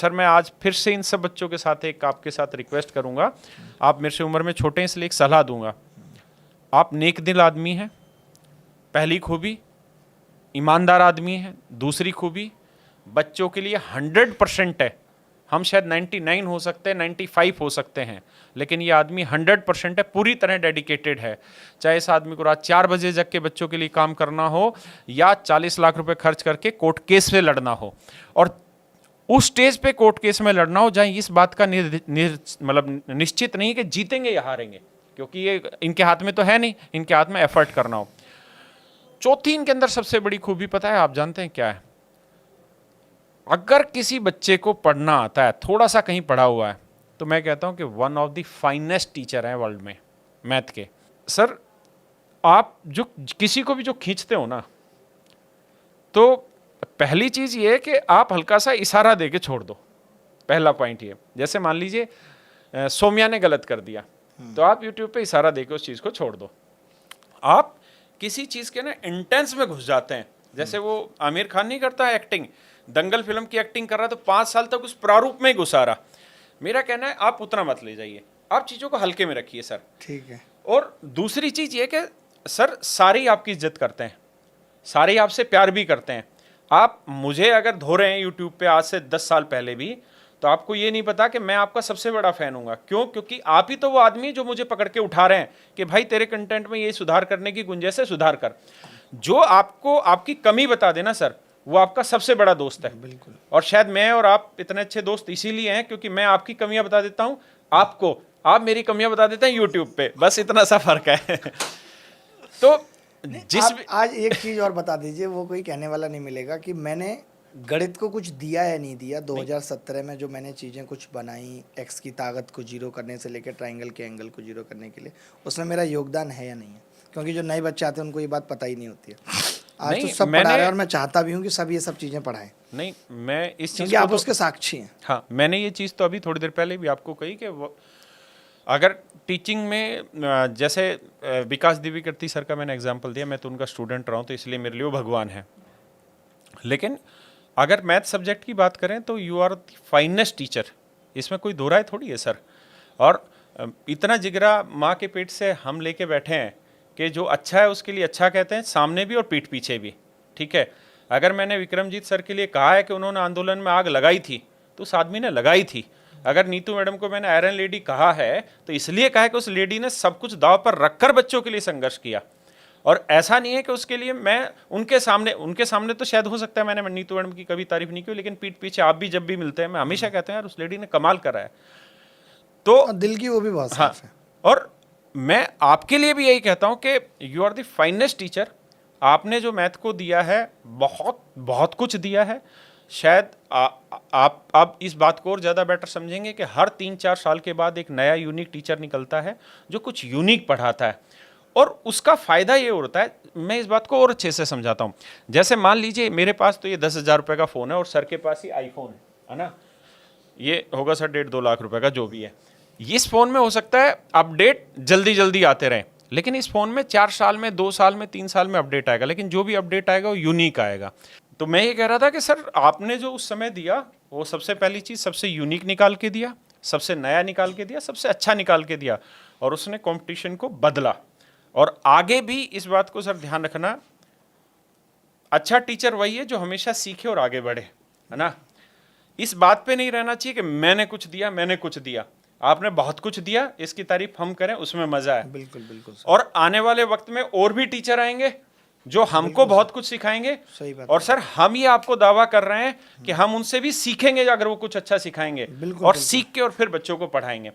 Sir मैं आज फिर से इन सब बच्चों के साथ एक आपके साथ रिक्वेस्ट करूंगा। आप मेरे से उम्र में छोटे हैं इसलिए एक सलाह दूंगा। आप नेक दिल आदमी हैं, पहली खूबी। ईमानदार आदमी हैं, दूसरी खूबी। बच्चों के लिए 100% है। हम शायद 99 हो सकते हैं, 95 हो सकते हैं, लेकिन ये आदमी 100% है, पूरी तरह डेडिकेटेड है। चाहे इस आदमी को रात 4 बजे जग के बच्चों के लिए काम करना हो या 40 लाख रुपए खर्च करके कोर्ट केस से लड़ना हो, और उस स्टेज पे कोर्ट केस में लड़ना हो जहां इस बात का मतलब निश्चित नहीं कि जीतेंगे या हारेंगे, क्योंकि ये इनके हाथ में तो है नहीं, इनके हाथ में एफर्ट करना हो। चौथी इनके अंदर सबसे बड़ी खूबी पता है, आप जानते हैं क्या है? अगर किसी बच्चे को पढ़ना आता है, थोड़ा सा कहीं पढ़ा हुआ है, तो मैं कहता हूं कि one of the finest teacher हैं वर्ल्ड में मैथ के। सर आप जो किसी को भी जो खींचते हो ना, तो पहली चीज ये है कि आप हल्का सा इशारा देके छोड़ दो। पहला पॉइंट ये, जैसे मान लीजिए सोम्या ने गलत कर दिया, तो आप यूट्यूब पे इशारा देके उस चीज को छोड़ दो। आप किसी चीज के ना इंटेंस में घुस जाते हैं, जैसे वो आमिर खान नहीं करता है एक्टिंग, दंगल फिल्म की एक्टिंग कर रहा तो 5 साल तक उस प्रारूप में ही घुसा रहा। मेरा कहना है आप उतना मत ले जाइए, आप चीजों को हल्के में रखिए सर। ठीक है। और दूसरी चीज ये कि सर सारे ही आपकी इज्जत करते हैं, सारे ही आपसे प्यार भी करते हैं। आप मुझे अगर धो रहे हैं यूट्यूब पे आज से 10 साल पहले भी, तो आपको ये नहीं पता कि मैं आपका सबसे बड़ा फैन हूँगा। क्यों? क्योंकि आप ही तो वो आदमी जो मुझे पकड़ के उठा रहे हैं कि भाई तेरे कंटेंट में ये सुधार करने की गुंजाइश है, सुधार कर। जो आपको आपकी कमी बता देना सर, वो आपका सबसे बड़ा दोस्त है। बिल्कुल। और शायद मैं और आप इतने अच्छे दोस्त इसीलिए हैं क्योंकि मैं आपकी कमियां बता देता हूँ आपको, आप मेरी कमियां बता देते हैं यूट्यूब पे, बस इतना सा फर्क है। तो आज एक चीज और बता दीजिए, वो कोई कहने वाला नहीं मिलेगा कि मैंने गणित को कुछ दिया या नहीं दिया। 2017 में जो मैंने चीज़ें कुछ बनाई, एक्स की ताकत को जीरो करने से लेकर ट्राइंगल के एंगल को जीरो करने के लिए, उसमें मेरा योगदान है या नहीं है? क्योंकि जो नए बच्चे आते हैं उनको ये बात पता ही नहीं होती है। आज तो सब पढ़ा रहे हैं और मैं चाहता भी हूँ कि सब ये सब चीज़ें पढ़ाएं। नहीं, मैं इस चीज़ को आप उसके साक्षी हैं। हाँ, मैंने ये चीज़ तो अभी थोड़ी देर पहले भी आपको कही कि अगर टीचिंग में जैसे विकास दिव्यकीर्ति सर का मैंने एग्जांपल दिया, मैं तो उनका स्टूडेंट रहा हूँ, तो इसलिए मेरे लिए वो भगवान है। लेकिन अगर मैथ सब्जेक्ट की बात करें तो you are the finest teacher, इसमें कोई दो राय थोड़ी है सर। और इतना जिगरा माँ के पेट से हम लेके बैठे हैं कि जो अच्छा है उसके लिए अच्छा कहते हैं, सामने भी और पीठ पीछे भी। ठीक है, अगर मैंने विक्रमजीत सर के लिए कहा है कि उन्होंने आंदोलन में आग लगाई थी, तो उस आदमी ने लगाई थी। अगर नीतू मैडम को मैंने आयरन लेडी कहा है, तो इसलिए कहा है कि उस लेडी ने सब कुछ दांव पर रखकर बच्चों के लिए संघर्ष किया। और ऐसा नहीं है कि उसके लिए मैं उनके सामने तो शायद हो सकता है मैंने नीतू मैडम की कभी तारीफ नहीं की, लेकिन पीठ पीछे आप भी जब भी मिलते हैं मैं हमेशा कहते हैं यार उस लेडी ने कमाल करा है। तो दिल की वो भी बहुत हाँ, साफ है। और मैं आपके लिए भी यही कहता हूं कि you are the finest teacher. आपने जो मैथ को दिया है, बहुत बहुत कुछ दिया है। शायद आप इस बात को और ज़्यादा बेटर समझेंगे कि हर 3-4 साल के बाद एक नया यूनिक टीचर निकलता है जो कुछ यूनिक पढ़ाता है, और उसका फ़ायदा ये होता है। मैं इस बात को और अच्छे से समझाता हूँ। जैसे मान लीजिए मेरे पास तो ये 10,000 रुपये का फ़ोन है और सर के पास ही आईफोन है ना, ये होगा सर 1.5-2 लाख रुपए का जो भी है। इस फ़ोन में हो सकता है अपडेट जल्दी जल्दी आते रहें, लेकिन इस फ़ोन में 4 साल में, 2 साल में, 3 साल में अपडेट आएगा, लेकिन जो भी अपडेट आएगा वो यूनिक आएगा। तो मैं ये कह रहा था कि सर आपने जो उस समय दिया, वो सबसे पहली चीज़ सबसे यूनिक निकाल के दिया, सबसे नया निकाल के दिया, सबसे अच्छा निकाल के दिया, और उसने कॉम्पिटिशन को बदला। और आगे भी इस बात को सर ध्यान रखना, अच्छा टीचर वही है जो हमेशा सीखे और आगे बढ़े, है ना। इस बात पे नहीं रहना चाहिए कि मैंने कुछ दिया, मैंने कुछ दिया। आपने बहुत कुछ दिया, इसकी तारीफ हम करें, उसमें मजा है। बिल्कुल बिल्कुल। और आने वाले वक्त में और भी टीचर आएंगे जो हमको बहुत कुछ सिखाएंगे। सही बात। और सर हम ये आपको दावा कर रहे हैं कि हम उनसे भी सीखेंगे अगर वो कुछ अच्छा सिखाएंगे, और सीख के और फिर बच्चों को पढ़ाएंगे।